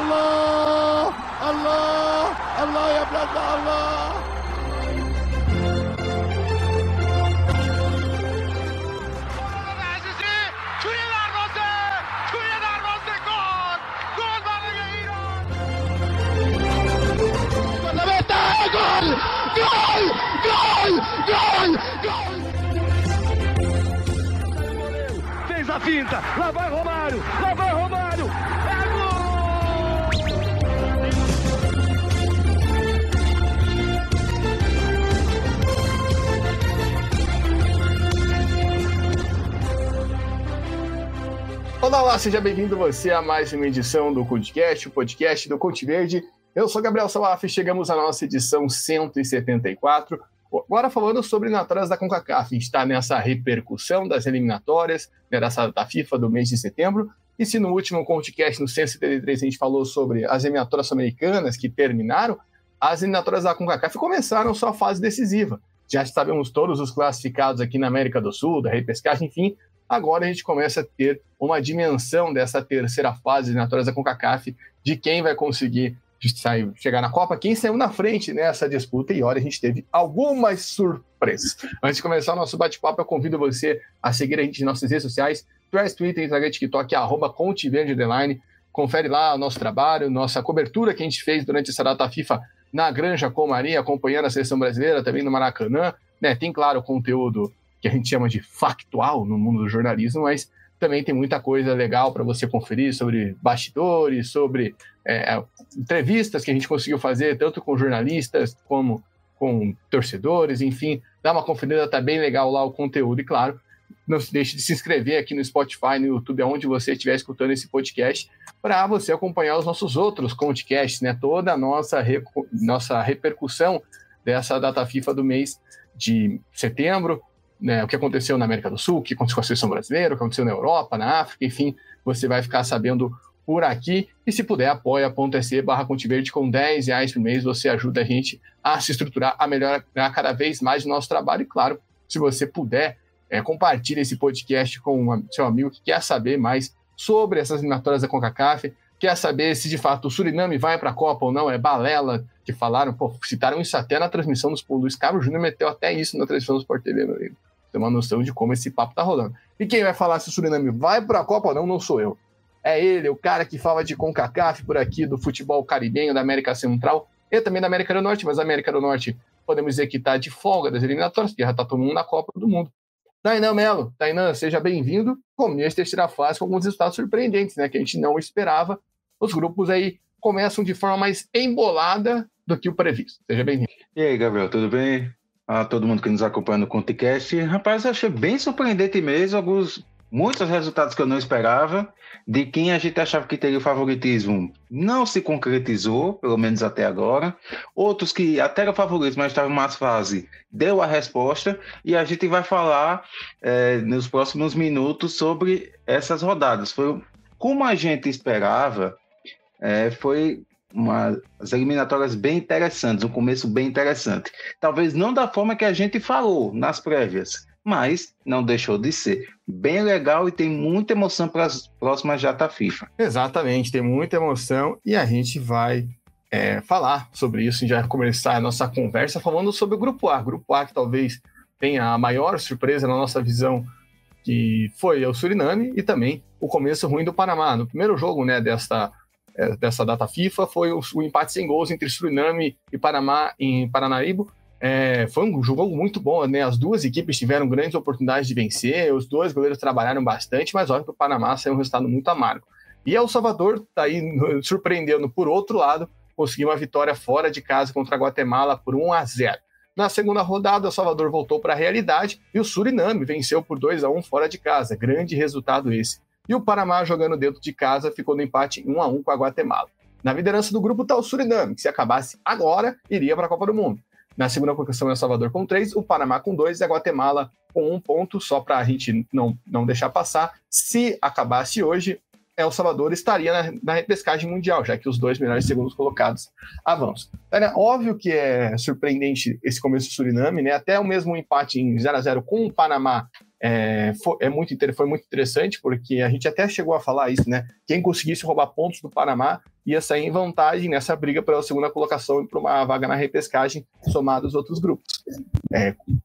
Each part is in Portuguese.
الله الله الله يا بلادنا الله. Fez a finta, lá vai Romário, é gol! Olá, seja bem-vindo você a mais uma edição do CultCast, o podcast do Cult Verde. Eu sou Gabriel Salaf e chegamos à nossa edição 174. Agora falando sobre eliminatórias da CONCACAF. A gente está nessa repercussão das eliminatórias, né, da FIFA do mês de setembro. E se no último CultCast, no 173, a gente falou sobre as eliminatórias sul-americanas que terminaram, as eliminatórias da CONCACAF começaram sua fase decisiva. Já sabemos todos os classificados aqui na América do Sul, da repescagem, enfim. Agora a gente começa a ter uma dimensão dessa terceira fase de eliminatórias da CONCACAF, de quem vai conseguir chegar na Copa, quem saiu na frente nessa disputa, e olha, a gente teve algumas surpresas. Antes de começar o nosso bate-papo, eu convido você a seguir a gente nas nossas redes sociais, Twitter, Instagram, TikTok, @CultVerde_. Confere lá o nosso trabalho, nossa cobertura que a gente fez durante essa data FIFA na Granja Comari, acompanhando a seleção brasileira, também no Maracanã, né? Tem, claro, conteúdo que a gente chama de factual no mundo do jornalismo, mas também tem muita coisa legal para você conferir sobre bastidores, sobre entrevistas que a gente conseguiu fazer, tanto com jornalistas como com torcedores, enfim, dá uma conferida, tá bem legal lá o conteúdo. E claro, não se deixe de se inscrever aqui no Spotify, no YouTube, aonde você estiver escutando esse podcast, para você acompanhar os nossos outros podcasts, né? Toda a nossa repercussão dessa data FIFA do mês de setembro, né, o que aconteceu na América do Sul, o que aconteceu com a seleção brasileira, o que aconteceu na Europa, na África, enfim, você vai ficar sabendo por aqui. E se puder, apoia.se/CultVerde com R$10 por mês, você ajuda a gente a se estruturar, a melhorar cada vez mais o nosso trabalho. E claro, se você puder, compartilhe esse podcast com seu amigo que quer saber mais sobre essas eliminatórias da CONCACAF, quer saber se de fato o Suriname vai para a Copa ou não, é balela que falaram, citaram isso até na transmissão dos Luiz Carlos Júnior meteu até isso na transmissão do Sport TV, meu amigo. Tem uma noção de como esse papo tá rolando. E quem vai falar se o Suriname vai para a Copa ou não sou eu. É ele, o cara que fala de CONCACAF por aqui, do futebol caribenho, da América Central e também da América do Norte, mas a América do Norte podemos dizer que está de folga das eliminatórias, porque já está todo mundo na Copa do Mundo. Tainan Melo, Tainan, seja bem-vindo. Começo terceira fase com alguns resultados surpreendentes, né, que a gente não esperava. Os grupos aí começam de forma mais embolada do que o previsto. Seja bem-vindo. E aí, Gabriel, tudo bem? A todo mundo que nos acompanha no CultCast. Rapaz, eu achei bem surpreendente mesmo, muitos resultados que eu não esperava, de quem a gente achava que teria o favoritismo não se concretizou, pelo menos até agora. Outros que até eram favoritos, mas estavam em mais fase, deu a resposta, e a gente vai falar nos próximos minutos sobre essas rodadas. Foi como a gente esperava, foi as eliminatórias bem interessantes, um começo bem interessante. Talvez não da forma que a gente falou nas prévias, mas não deixou de ser bem legal e tem muita emoção para as próximas data FIFA. Exatamente, tem muita emoção e a gente vai falar sobre isso. A gente vai começar a nossa conversa falando sobre o Grupo A. Grupo A que talvez tenha a maior surpresa na nossa visão, que foi o Suriname e também o começo ruim do Panamá. No primeiro jogo, né, dessa data FIFA foi o empate sem gols entre Suriname e Panamá em Paranaribo. Foi um jogo muito bom, né? As duas equipes tiveram grandes oportunidades de vencer, os dois goleiros trabalharam bastante, mas olha que o Panamá saiu um resultado muito amargo. E El Salvador está aí surpreendendo por outro lado, conseguiu uma vitória fora de casa contra a Guatemala por 1-0. Na segunda rodada, El Salvador voltou para a realidade e o Suriname venceu por 2-1 fora de casa. Grande resultado esse. E o Panamá, jogando dentro de casa, ficou no empate 1-1 com a Guatemala. Na liderança do grupo está o Suriname, que se acabasse agora, iria para a Copa do Mundo. Na segunda colocação, El Salvador com 3, o Panamá com 2 e a Guatemala com 1 ponto, só para a gente não deixar passar. Se acabasse hoje, El Salvador estaria na repescagem mundial, já que os dois melhores segundos colocados avançam. Óbvio que é surpreendente esse começo do Suriname, né? Até o mesmo empate em 0-0 com o Panamá foi muito interessante, porque a gente até chegou a falar isso, né? Quem conseguisse roubar pontos do Panamá ia sair em vantagem nessa briga pela segunda colocação e para uma vaga na repescagem, somado aos outros grupos.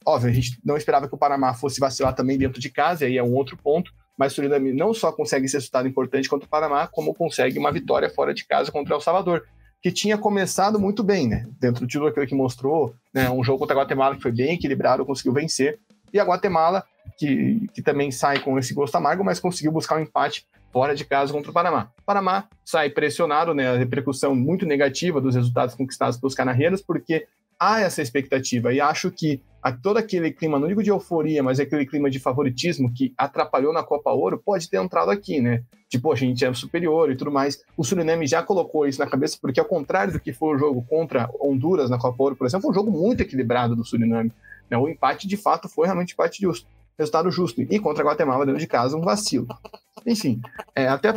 Óbvio, a gente não esperava que o Panamá fosse vacilar também dentro de casa, e aí é um outro ponto, mas o Suriname não só consegue esse resultado importante contra o Panamá, como consegue uma vitória fora de casa contra El Salvador, que tinha começado muito bem, né? Dentro de tudo aquilo que mostrou, né? Um jogo contra a Guatemala que foi bem equilibrado, conseguiu vencer, e a Guatemala, que também sai com esse gosto amargo, mas conseguiu buscar um empate fora de casa contra o Panamá. O Panamá sai pressionado, né? A repercussão muito negativa dos resultados conquistados pelos canarreiros, porque há essa expectativa, e acho que todo aquele clima, não digo de euforia, mas aquele clima de favoritismo que atrapalhou na Copa Ouro, pode ter entrado aqui, né? Tipo, a gente é superior e tudo mais. O Suriname já colocou isso na cabeça, porque ao contrário do que foi o jogo contra Honduras na Copa Ouro, por exemplo, foi um jogo muito equilibrado do Suriname, né? O empate, de fato, foi realmente empate justo, resultado justo. E contra a Guatemala, dentro de casa, um vacilo. Enfim, até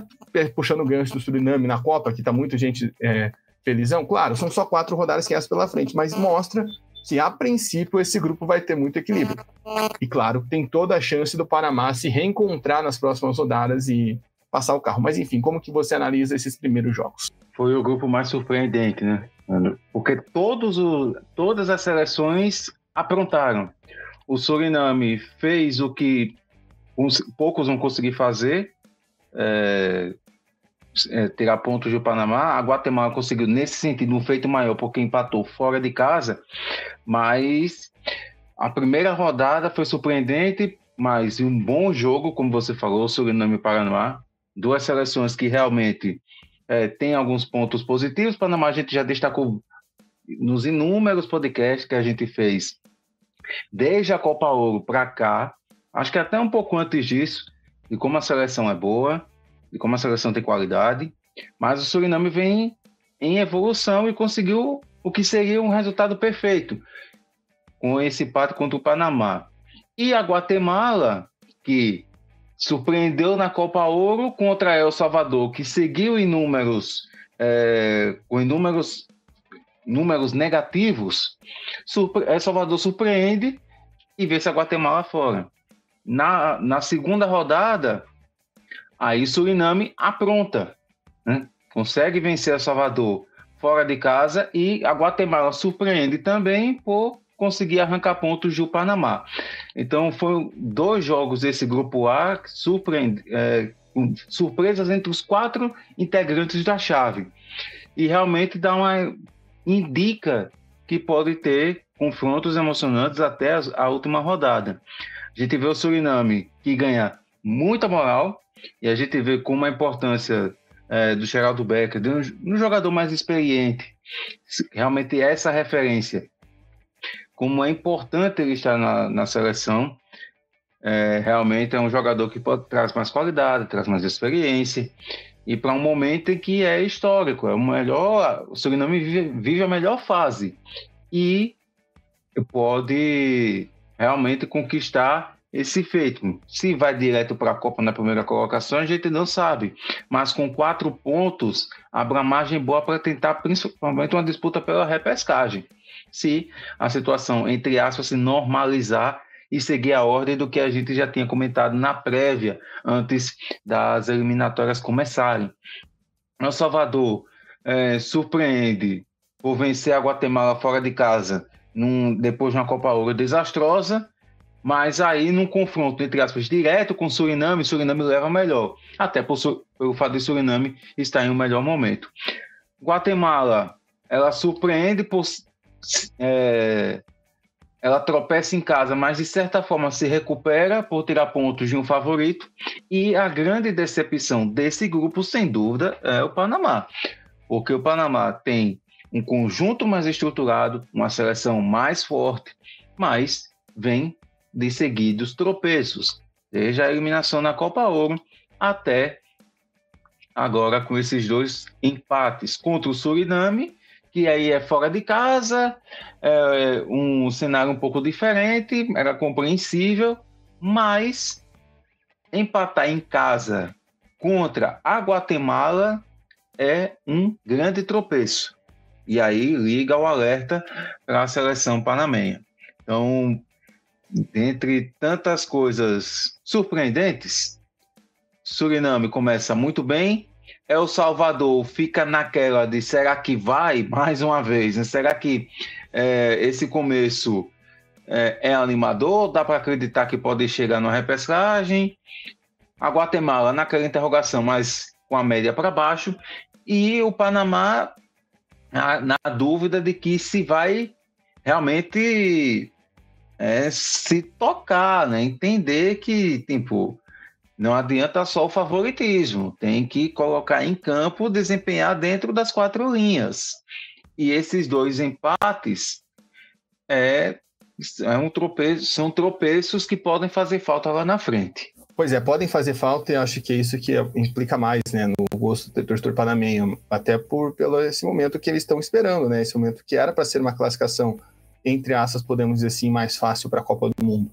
puxando o gancho do Suriname na Copa, que tá muita gente felizão, claro, são só 4 rodadas que pela frente, mas mostra que, a princípio, esse grupo vai ter muito equilíbrio. E, claro, tem toda a chance do Panamá se reencontrar nas próximas rodadas e passar o carro. Mas, enfim, como que você analisa esses primeiros jogos? Foi o grupo mais surpreendente, né? Porque todas as seleções aprontaram. O Suriname fez o que poucos vão conseguir fazer, tirar pontos do Panamá. A Guatemala conseguiu, nesse sentido, um feito maior, porque empatou fora de casa, mas a primeira rodada foi surpreendente, mas um bom jogo, como você falou, Suriname e Panamá, 2 seleções que realmente têm alguns pontos positivos. Panamá a gente já destacou nos inúmeros podcasts que a gente fez desde a Copa Ouro para cá, acho que até um pouco antes disso, de como a seleção é boa, de como a seleção tem qualidade, mas o Suriname vem em evolução e conseguiu o que seria um resultado perfeito com esse empate contra o Panamá. E a Guatemala, que surpreendeu na Copa Ouro contra El Salvador, que seguiu em números negativos, El Salvador surpreende e vê-se a Guatemala fora. Na segunda rodada, aí Suriname apronta, né? Consegue vencer El Salvador fora de casa, e a Guatemala surpreende também por conseguir arrancar pontos do Panamá. Então foram 2 jogos desse grupo A com surpresas entre os 4 integrantes da chave, e realmente indica que pode ter confrontos emocionantes até a última rodada. A gente vê o Suriname, que ganha muita moral, e a gente vê como a importância do Geraldo Becker, de um jogador mais experiente, realmente essa referência, como é importante ele estar na seleção. Realmente é um jogador que traz mais qualidade, traz mais experiência, e para um momento em que é histórico, o Suriname vive a melhor fase e pode realmente conquistar esse feito. Se vai direto para a Copa na primeira colocação, a gente não sabe, mas com 4 pontos, abre margem boa para tentar principalmente uma disputa pela repescagem, se a situação, entre aspas, se normalizar e seguir a ordem do que a gente já tinha comentado na prévia, antes das eliminatórias começarem. El Salvador surpreende por vencer a Guatemala fora de casa, depois de uma Copa Ouro desastrosa, mas aí num confronto, entre aspas, direto com o Suriname leva melhor, até pelo fato de Suriname estar em um melhor momento. Guatemala, ela surpreende ela tropeça em casa, mas de certa forma se recupera por tirar pontos de um favorito, e a grande decepção desse grupo, sem dúvida, é o Panamá, porque o Panamá tem um conjunto mais estruturado, uma seleção mais forte, mas vem de seguidos tropeços, desde a eliminação na Copa Ouro até agora com esses 2 empates contra o Suriname, que aí é fora de casa, um cenário um pouco diferente, era compreensível, mas empatar em casa contra a Guatemala é um grande tropeço. E aí liga o alerta para a seleção panamenha. Então, dentre tantas coisas surpreendentes, Suriname começa muito bem, El Salvador fica naquela de será que vai mais uma vez, né? Será que esse começo é animador? Dá para acreditar que pode chegar numa repescagem? A Guatemala naquela interrogação, mas com a média para baixo, e o Panamá na dúvida de que se vai realmente se tocar, né? Entender que tipo, não adianta só o favoritismo, tem que colocar em campo, desempenhar dentro das 4 linhas. E esses 2 empates são tropeços que podem fazer falta lá na frente. Pois é, podem fazer falta, e acho que é isso que implica mais, né, no gosto do torcedor panamenho, até pelo esse momento que eles estão esperando, né, esse momento que era para ser uma classificação, entre aspas, podemos dizer assim, mais fácil para a Copa do Mundo.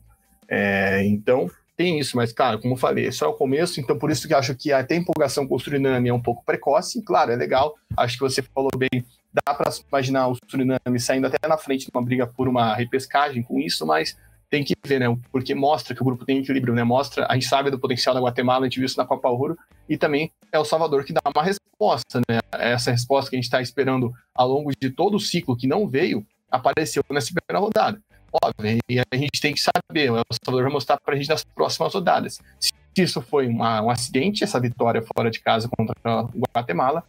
Então, tem isso, mas, claro, como eu falei, é só o começo, então por isso que eu acho que até a empolgação com o Suriname é um pouco precoce, claro, é legal, acho que você falou bem, dá para imaginar o Suriname saindo até na frente de uma briga por uma repescagem com isso, mas tem que ver, né? Porque mostra que o grupo tem equilíbrio, né? Mostra, a gente sabe do potencial da Guatemala, a gente viu isso na Copa Ouro, e também é o Salvador que dá uma resposta, né? Essa resposta que a gente está esperando ao longo de todo o ciclo que não veio, apareceu nessa primeira rodada. Óbvio, e a gente tem que saber, o Salvador vai mostrar para a gente nas próximas rodadas. Se isso foi um acidente, essa vitória fora de casa contra o Guatemala,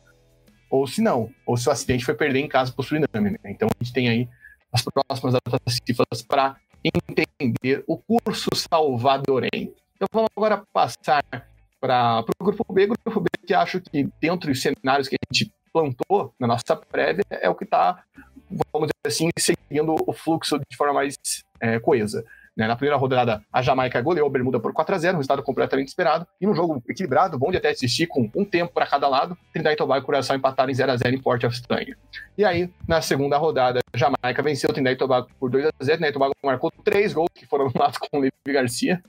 ou se não, ou se o acidente foi perder em casa para o Suriname, né? Então a gente tem aí as próximas datas para entender o curso salvadorenho. Então vamos agora passar para o grupo B, que acho que dentro dos cenários que a gente plantou na nossa prévia é o que está, vamos dizer assim, seguindo o fluxo de forma mais coesa. Né? Na primeira rodada, a Jamaica goleou a Bermuda por 4-0, um resultado completamente esperado, e num jogo equilibrado, bom de até assistir, com um tempo para cada lado, Trinidad e Tobago e Curaçao empataram em 0-0 em Port of Spain. E aí, na segunda rodada, a Jamaica venceu o Trinidad e Tobago por 2-0, Trinidad e Tobago marcou 3 gols que foram anulados com o Levi Garcia,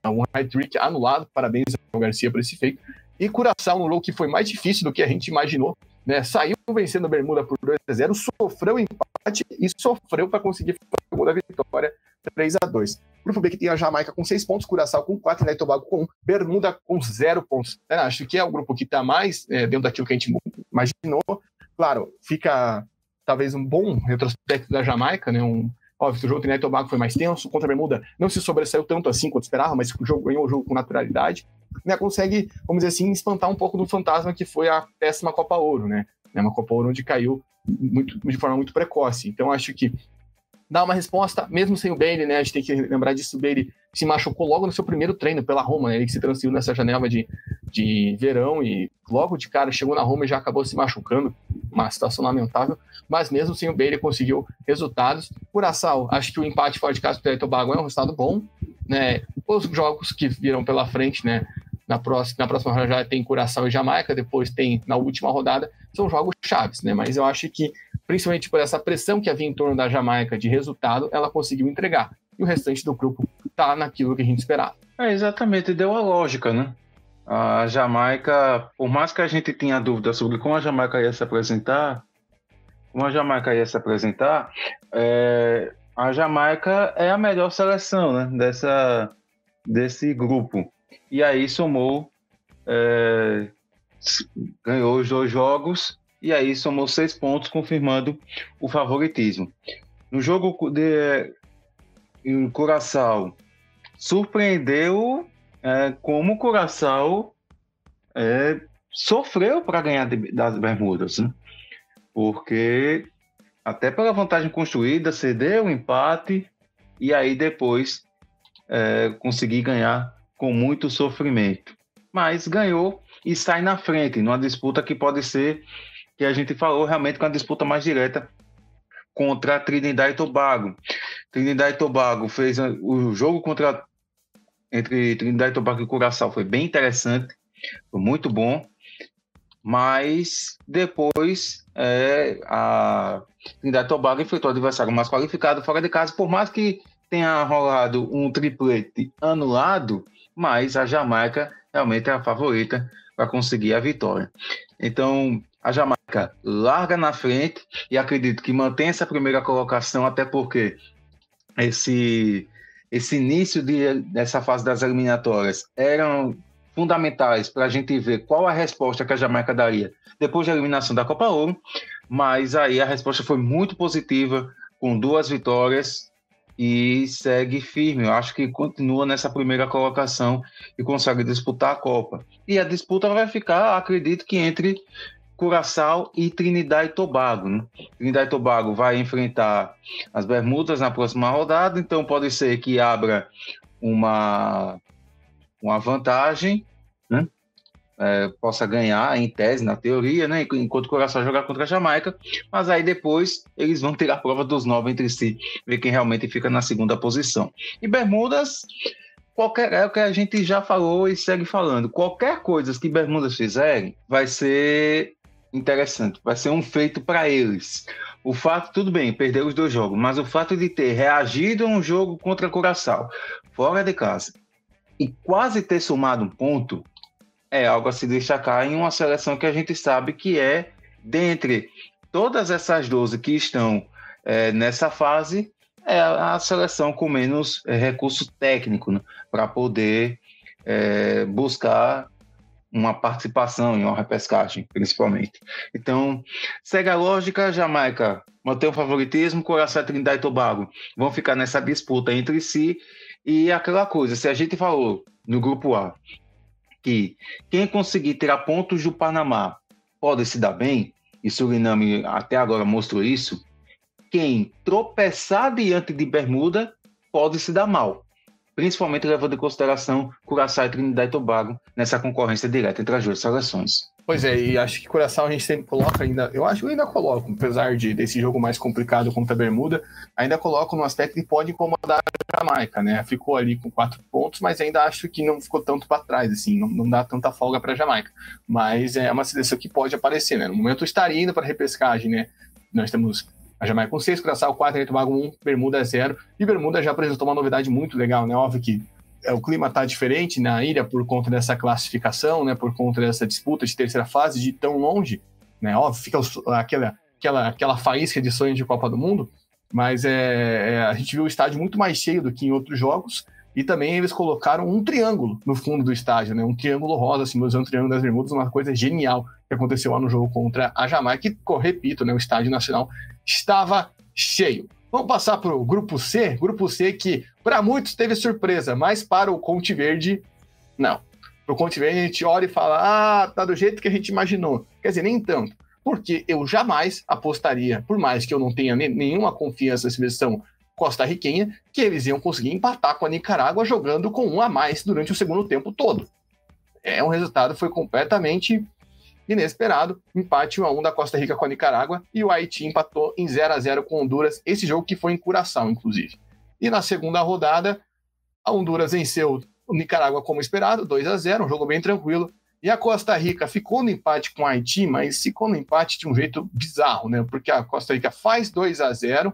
um hat-trick anulado, parabéns ao Garcia por esse feito, e Curaçao, num jogo que foi mais difícil do que a gente imaginou, né? Saiu vencendo a Bermuda por 2-0, sofreu empate e sofreu para conseguir a segunda vitória 3-2. Grupo B que tem a Jamaica com 6 pontos, Curaçao com 4, Trinidad e Tobago com 1, Bermuda com 0 pontos. Acho que é o grupo que está mais dentro daquilo que a gente imaginou. Claro, fica talvez um bom retrospecto da Jamaica, né? Óbvio, o jogo do Trinidad e Tobago foi mais tenso, contra a Bermuda não se sobressaiu tanto assim quanto esperava, mas ganhou o jogo com naturalidade. Né, consegue, vamos dizer assim, espantar um pouco do fantasma que foi a péssima Copa Ouro, né? Uma Copa Ouro onde caiu de forma muito precoce. Então, acho que dá uma resposta, mesmo sem o Bailey, né? A gente tem que lembrar disso, o Bailey se machucou logo no seu primeiro treino pela Roma, né? Ele se transferiu nessa janela de verão e logo de cara chegou na Roma e já acabou se machucando, uma situação lamentável, mas mesmo sem o Bailey conseguiu resultados. Curaçao, acho que o empate fora de casa do Trinidad e Tobago é um resultado bom, né? Os jogos que viram pela frente, né? Na próxima rodada já tem Curaçao e Jamaica, depois tem na última rodada, são jogos chaves, né? Mas eu acho que, principalmente por essa pressão que havia em torno da Jamaica de resultado, ela conseguiu entregar. E o restante do grupo tá naquilo que a gente esperava. Exatamente, deu a lógica, né? A Jamaica, por mais que a gente tinha dúvida sobre como a Jamaica ia se apresentar, a Jamaica é a melhor seleção, né? Desse grupo. E aí somou, ganhou os 2 jogos, e aí somou 6 pontos, confirmando o favoritismo. No jogo em Curaçao, surpreendeu como o Curaçao sofreu para ganhar das Bermudas, né? Porque até pela vantagem construída, cedeu o empate, e aí depois conseguir ganhar com muito sofrimento. Mas ganhou e sai na frente, numa disputa que pode ser, que a gente falou, realmente com a disputa mais direta contra a Trinidad e Tobago. Trinidad e Tobago fez o jogo entre Trinidad e Tobago e Curaçao, foi bem interessante, foi muito bom, mas depois a Trinidad e Tobago enfrentou o adversário mais qualificado fora de casa, por mais que tenha rolado um triplete anulado, mas a Jamaica realmente é a favorita para conseguir a vitória. Então, a Jamaica larga na frente e acredito que mantém essa primeira colocação, até porque esse esse início dessa fase das eliminatórias eram fundamentais para a gente ver qual a resposta que a Jamaica daria depois da eliminação da Copa Ouro, mas aí a resposta foi muito positiva, com 2 vitórias, e segue firme. Eu acho que continua nessa primeira colocação e consegue disputar a Copa. E a disputa vai ficar, acredito que entre Curaçao e Trinidad e Tobago, né? Trinidad e Tobago vai enfrentar as Bermudas na próxima rodada, então pode ser que abra uma vantagem, né? Possa ganhar em tese, na teoria, né? Enquanto o Curaçao jogar contra a Jamaica, mas aí depois eles vão ter a prova dos 9 entre si, ver quem realmente fica na segunda posição. E Bermudas, é o que a gente já falou e segue falando, qualquer coisa que Bermudas fizerem vai ser interessante, vai ser um feito para eles. O fato, tudo bem, perder os 2 jogos, mas o fato de ter reagido a um jogo contra Curaçao, fora de casa, e quase ter somado um ponto, é algo a se destacar em uma seleção que a gente sabe que é, dentre todas essas 12 que estão nessa fase, é a seleção com menos recurso técnico, né, para poder buscar uma participação em uma repescagem, principalmente. Então, segue a lógica, Jamaica mantém o favoritismo, Curaçao, Trinidad e Tobago vão ficar nessa disputa entre si, e aquela coisa, se a gente falou no grupo A, que quem conseguir tirar pontos do Panamá pode se dar bem, e Suriname até agora mostrou isso, quem tropeçar diante de Bermuda pode se dar mal, principalmente levando em consideração Curaçao e Trinidad e Tobago nessa concorrência direta entre as 2 seleções. Pois é, e acho que Curaçao a gente sempre coloca ainda, eu acho que eu ainda coloco, apesar desse jogo mais complicado contra a Bermuda, ainda coloco no aspecto que pode incomodar a Jamaica, né? Ficou ali com 4 pontos, mas ainda acho que não ficou tanto para trás, assim, não dá tanta folga para a Jamaica. Mas é uma seleção que pode aparecer, né? No momento estaria indo para a repescagem, né? Nós temos a Jamaica com 6, Curaçao 4, Trinidad e Tobago 1, Bermuda 0, e Bermuda já apresentou uma novidade muito legal, né? Óbvio que o clima está diferente na ilha por conta dessa classificação, né, por conta dessa disputa de terceira fase de tão longe, né, óbvio, fica aquela faísca de sonho de Copa do Mundo, mas a gente viu o estádio muito mais cheio do que em outros jogos, e também eles colocaram um triângulo no fundo do estádio, né, um triângulo rosa, simbolizando o Triângulo das Bermudas, uma coisa genial que aconteceu lá no jogo contra a Jamaica, que, repito, né, o estádio nacional estava cheio. Vamos passar para o Grupo C que para muitos teve surpresa, mas para o Conte Verde, não. Para o Conte Verde a gente olha e fala, tá do jeito que a gente imaginou. Quer dizer, nem tanto, porque eu jamais apostaria, por mais que eu não tenha nenhuma confiança na seleção costarriquenha, que eles iam conseguir empatar com a Nicarágua jogando com 1 a mais durante o segundo tempo todo. Um resultado foi completamente inesperado, empate 1 a 1 da Costa Rica com a Nicarágua, e o Haiti empatou em 0 a 0 com Honduras, esse jogo que foi em Curaçao, inclusive. E na segunda rodada, a Honduras venceu o Nicarágua como esperado, 2 a 0, um jogo bem tranquilo, e a Costa Rica ficou no empate com o Haiti, mas ficou no empate de um jeito bizarro, né? Porque a Costa Rica faz 2 a 0,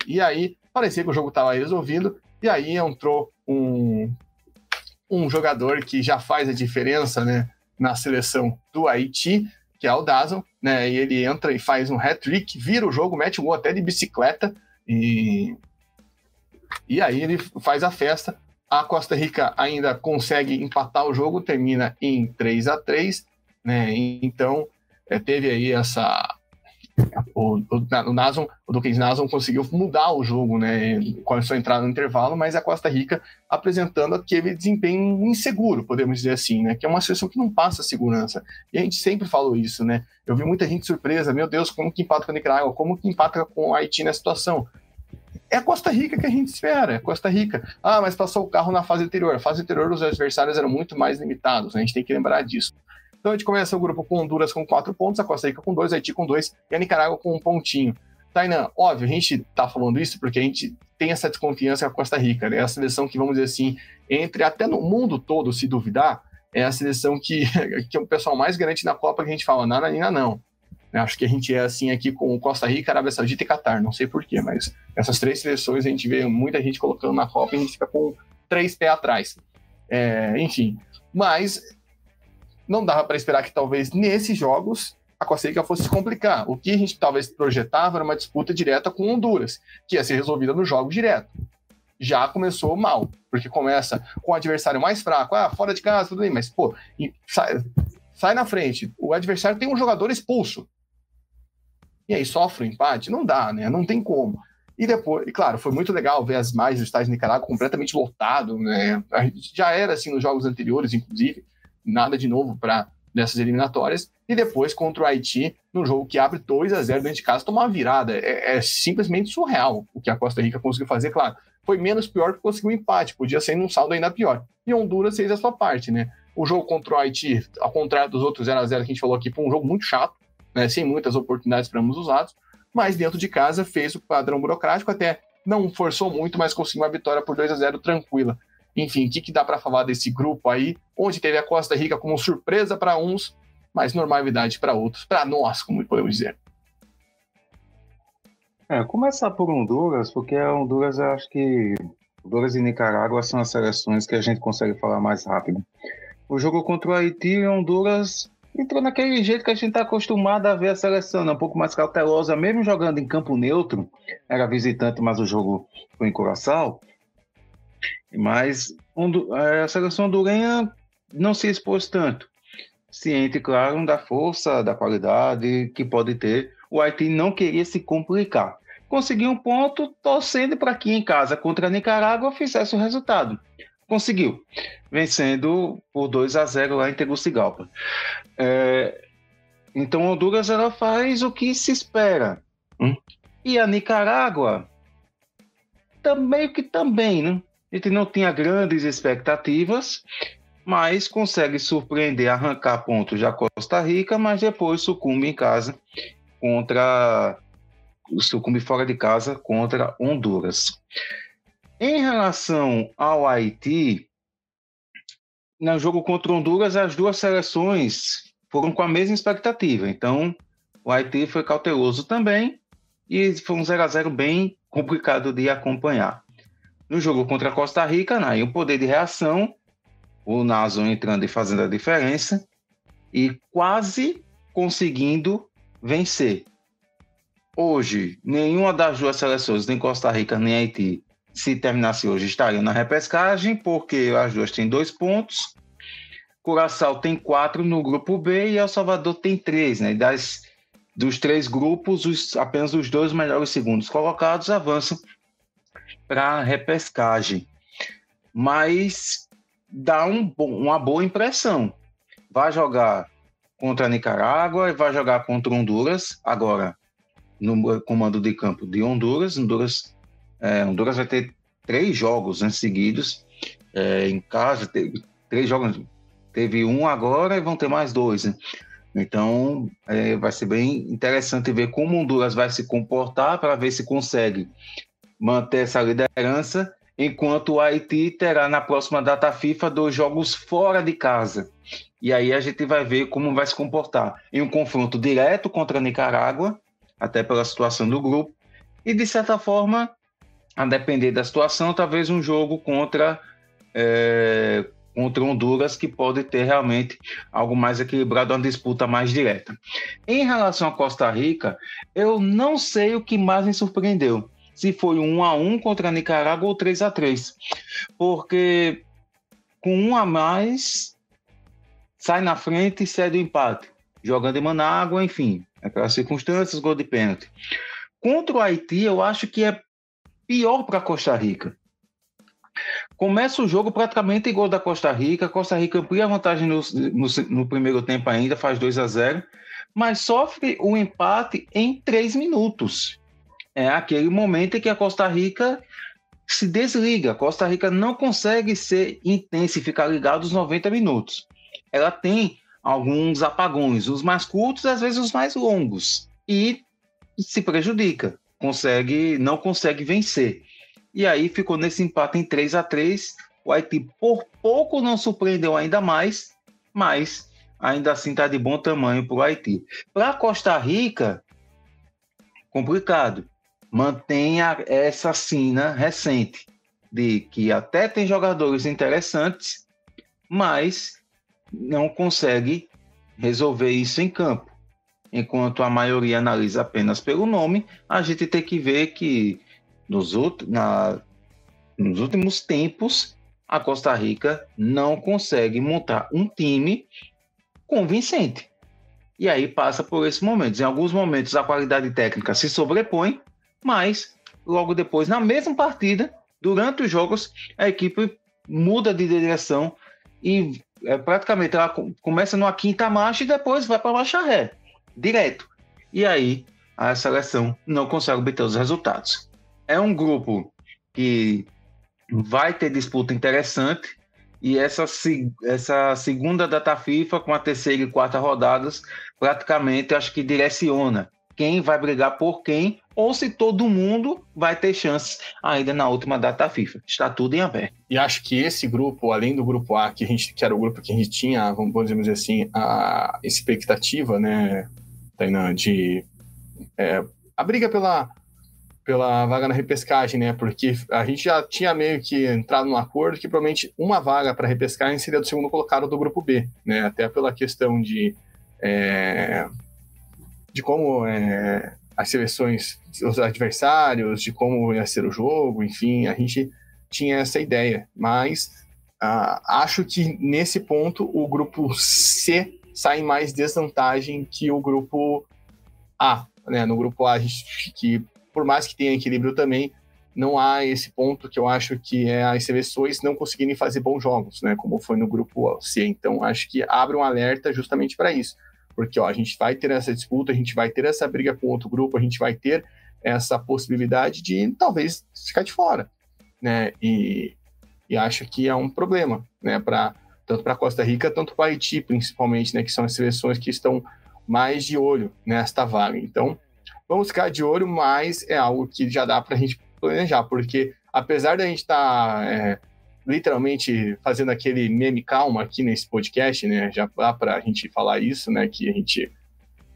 e aí parecia que o jogo estava resolvido, e aí entrou um jogador que já faz a diferença, né, na seleção do Haiti, que é o Dazon, né? E ele entra e faz um hat-trick, vira o jogo, mete um gol até de bicicleta, e aí ele faz a festa. A Costa Rica ainda consegue empatar o jogo, termina em 3 a 3, né? Então, teve aí o Duquesne Nazon conseguiu mudar o jogo, né? Começou a entrar no intervalo, mas a Costa Rica apresentando aquele desempenho inseguro, podemos dizer assim, né? Que é uma seleção que não passa segurança. E a gente sempre falou isso, né? Eu vi muita gente surpresa, meu Deus, como que empata com a Nicarágua, como que empata com o Haiti nessa situação? É a Costa Rica que a gente espera, é a Costa Rica. Mas passou o carro na fase anterior. A fase anterior, os adversários eram muito mais limitados, né? A gente tem que lembrar disso. Então a gente começa o grupo com Honduras com 4 pontos, a Costa Rica com 2, Haiti com 2 e a Nicarágua com 1 pontinho. Tainan, óbvio, a gente tá falando isso porque a gente tem essa desconfiança com a Costa Rica, né? É a seleção que, vamos dizer assim, entre até no mundo todo, se duvidar, é a seleção que o pessoal mais garante na Copa, que a gente fala, nananina não. Acho que a gente é assim aqui com Costa Rica, Arábia Saudita e Catar, não sei porquê, mas essas 3 seleções a gente vê muita gente colocando na Copa e a gente fica com 3 pés atrás. Enfim, mas não dava para esperar que talvez nesses jogos a Costa Rica fosse se complicar. O que a gente talvez projetava era uma disputa direta com Honduras, que ia ser resolvida no jogo direto. já começou mal, porque começa com o adversário mais fraco, fora de casa, tudo bem, mas, pô, sai na frente, o adversário tem um jogador expulso, e aí sofre o empate, não dá, né, não tem como. E depois, e claro, foi muito legal ver as imagens do estádio de Nicarágua completamente lotado, né, já era assim nos jogos anteriores, inclusive, nada de novo para nessas eliminatórias, e depois contra o Haiti, num jogo que abre 2-0 dentro de casa, tomar uma virada. É simplesmente surreal o que a Costa Rica conseguiu fazer, claro. Foi menos pior que conseguiu um empate, podia ser num saldo ainda pior. E Honduras fez a sua parte, né? O jogo contra o Haiti, ao contrário dos outros 0-0 que a gente falou aqui, foi um jogo muito chato, né? Sem muitas oportunidades para ambos os lados, mas dentro de casa fez o padrão burocrático, até não forçou muito, mas conseguiu uma vitória por 2-0 tranquila. Enfim, o que dá para falar desse grupo aí, onde teve a Costa Rica como surpresa para uns, mas normalidade para outros, para nós, como podemos dizer. Começar por Honduras, porque Honduras, eu acho que Honduras e Nicarágua são as seleções que a gente consegue falar mais rápido. O jogo contra o Haiti, Honduras entrou naquele jeito que a gente está acostumado a ver a seleção, né? Um pouco mais cautelosa, mesmo jogando em campo neutro, era visitante, mas o jogo foi em Curaçao. Mas a seleção hondurenha não se expôs tanto. Ciente, claro, da força, da qualidade que pode ter. O Haiti não queria se complicar. Conseguiu um ponto, torcendo para que em casa contra a Nicarágua fizesse o resultado. Conseguiu, vencendo por 2-0 lá em Tegucigalpa. Então, Honduras ela faz o que se espera. E a Nicarágua, meio que também, né? A gente não tinha grandes expectativas, mas consegue surpreender, arrancar pontos da Costa Rica, mas depois sucumbe em casa sucumbe fora de casa contra Honduras. Em relação ao Haiti, no jogo contra Honduras, as duas seleções foram com a mesma expectativa. Então, o Haiti foi cauteloso também e foi um 0-0 bem complicado de acompanhar. No jogo contra a Costa Rica, aí o poder de reação, o Nason entrando e fazendo a diferença e quase conseguindo vencer. Hoje, nenhuma das duas seleções, nem Costa Rica nem Haiti, se terminasse hoje, estariam na repescagem, porque as duas têm 2 pontos. Curaçao tem 4 no grupo B e El Salvador tem 3, né? Dos 3 grupos, apenas os 2 melhores segundos colocados avançam para a repescagem. Mas dá uma boa impressão. Vai jogar contra a Nicarágua e vai jogar contra Honduras, agora no comando de campo de Honduras. Honduras vai ter 3 jogos, né, seguidos em casa. 3 jogos, teve um agora e vão ter mais 2, né? Então vai ser bem interessante ver como Honduras vai se comportar para ver se consegue manter essa liderança, enquanto o Haiti terá na próxima data FIFA 2 jogos fora de casa. E aí a gente vai ver como vai se comportar em um confronto direto contra a Nicarágua, até pela situação do grupo, e de certa forma, a depender da situação, talvez um jogo contra Honduras, que pode ter realmente algo mais equilibrado, uma disputa mais direta. Em relação a Costa Rica, eu não sei o que mais me surpreendeu, se foi 1-1 contra a Nicarágua ou 3-3, porque com 1 a mais, sai na frente e cede o empate, jogando em Manágua, enfim, aquelas circunstâncias, gol de pênalti. Contra o Haiti, eu acho que é pior para a Costa Rica. Começa o jogo praticamente igual da Costa Rica amplia a vantagem no primeiro tempo ainda, faz 2-0, mas sofre o empate em 3 minutos. É aquele momento em que a Costa Rica se desliga. A Costa Rica não consegue ser intensa e ficar ligado os 90 minutos. Ela tem alguns apagões, os mais curtos, às vezes os mais longos, e se prejudica, não consegue vencer. E aí ficou nesse empate em 3-3. O Haiti por pouco não surpreendeu ainda mais, mas ainda assim está de bom tamanho para o Haiti. Para a Costa Rica, complicado. Mantém essa sina recente de que até tem jogadores interessantes, mas não consegue resolver isso em campo. Enquanto a maioria analisa apenas pelo nome, a gente tem que ver que nos últimos tempos, a Costa Rica não consegue montar um time convincente. E aí passa por esses momentos. Em alguns momentos a qualidade técnica se sobrepõe, mas logo depois, na mesma partida, durante os jogos, a equipe muda de direção e praticamente ela começa numa quinta marcha e depois vai para a marcha ré, direto. E aí a seleção não consegue obter os resultados. É um grupo que vai ter disputa interessante e essa segunda data FIFA com a terceira e quarta rodadas praticamente acho que direciona quem vai brigar por quem ou se todo mundo vai ter chances ainda na última data FIFA. Está tudo em aberto. E acho que esse grupo, além do grupo A, que era o grupo que a gente tinha, vamos dizer assim, a expectativa, né, Tainan, de a briga pela vaga na repescagem, né? Porque a gente já tinha meio que entrado num acordo que provavelmente uma vaga para repescagem seria do segundo colocado do grupo B, né? Até pela questão de como as seleções, os adversários, de como ia ser o jogo, enfim, a gente tinha essa ideia. Mas acho que nesse ponto o grupo C sai em mais desvantagem que o grupo A, né? No grupo A, a gente, que por mais que tenha equilíbrio também, não há esse ponto que eu acho que é as seleções não conseguirem fazer bons jogos, né? Como foi no grupo C. Então, acho que abre um alerta justamente para isso. Porque a gente vai ter essa disputa, a gente vai ter essa briga com outro grupo, a gente vai ter essa possibilidade de talvez ficar de fora, né? E acho que é um problema, né? Tanto para Costa Rica, tanto para Haiti, principalmente, né? Que são as seleções que estão mais de olho nesta vaga. Então, vamos ficar de olho, mas é algo que já dá para a gente planejar, porque apesar da gente estar literalmente fazendo aquele meme calma aqui nesse podcast, né? Já dá para a gente falar isso, né? Que a gente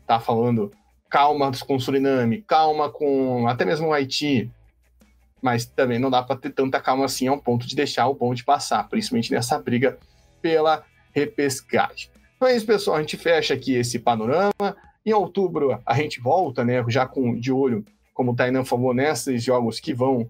tá falando calma com o Suriname, calma com até mesmo o Haiti, mas também não dá para ter tanta calma assim ao ponto de deixar o bonde passar, principalmente nessa briga pela repescagem. Então é isso, pessoal, a gente fecha aqui esse panorama. Em outubro a gente volta, né, já de olho, como o Tainan falou, nesses jogos que vão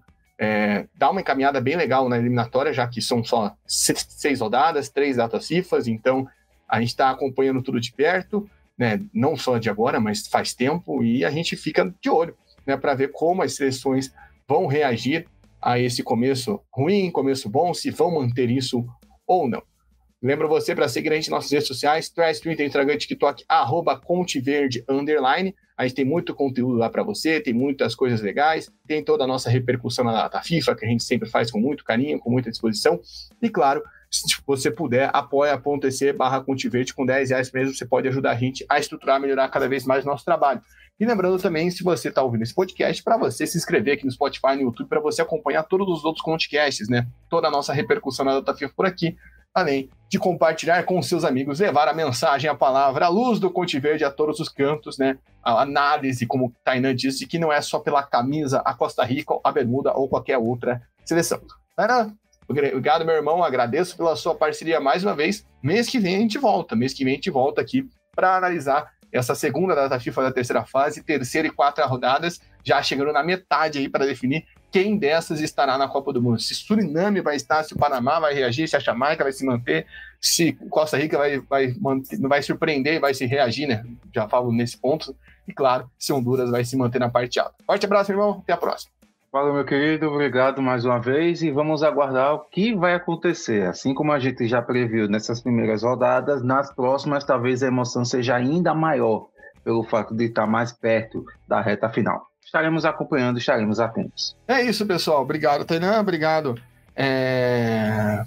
dar uma encaminhada bem legal na eliminatória, já que são só 6 rodadas, 3 datas FIFA, então a gente está acompanhando tudo de perto, né, não só de agora, mas faz tempo, e a gente fica de olho, né, para ver como as seleções vão reagir a esse começo ruim, começo bom, se vão manter isso ou não. Lembro você para seguir a gente nas nossas redes sociais, Threads, Twitter, Instagram, TikTok, @ConteVerde_. A gente tem muito conteúdo lá para você, tem muitas coisas legais, tem toda a nossa repercussão na data FIFA, que a gente sempre faz com muito carinho, com muita disposição. E claro, se você puder, apoia.se/ConteVerde, com R$10 mesmo, você pode ajudar a gente a estruturar, melhorar cada vez mais o nosso trabalho. E lembrando também, se você está ouvindo esse podcast, para você se inscrever aqui no Spotify, no YouTube, para você acompanhar todos os outros podcasts, né? Toda a nossa repercussão na data FIFA por aqui, além de compartilhar com seus amigos, levar a mensagem, a palavra, a luz do ConteVerde a todos os cantos, né? A análise, como o Tainan disse, que não é só pela camisa, a Costa Rica, a bermuda ou qualquer outra seleção. Tainan, obrigado, meu irmão, agradeço pela sua parceria mais uma vez. Mês que vem a gente volta aqui para analisar essa segunda data FIFA da terceira fase, terceira e quarta rodadas, já chegando na metade aí para definir quem dessas estará na Copa do Mundo. Se Suriname vai estar, se o Panamá vai reagir, se a Jamaica vai se manter, se Costa Rica não vai surpreender e vai se reagir, né? Já falo nesse ponto. E claro, se Honduras vai se manter na parte alta. Forte abraço, meu irmão. Até a próxima. Valeu, meu querido. Obrigado mais uma vez. E vamos aguardar o que vai acontecer. Assim como a gente já previu nessas primeiras rodadas, nas próximas talvez a emoção seja ainda maior pelo fato de estar mais perto da reta final. Estaremos acompanhando, estaremos atentos. É isso, pessoal. Obrigado, Tainan. Obrigado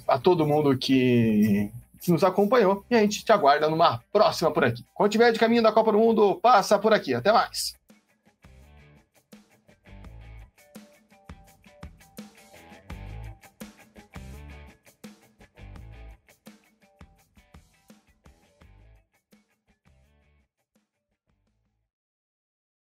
a todo mundo que nos acompanhou. E a gente te aguarda numa próxima por aqui. Quando tiver de caminho da Copa do Mundo, passa por aqui. Até mais.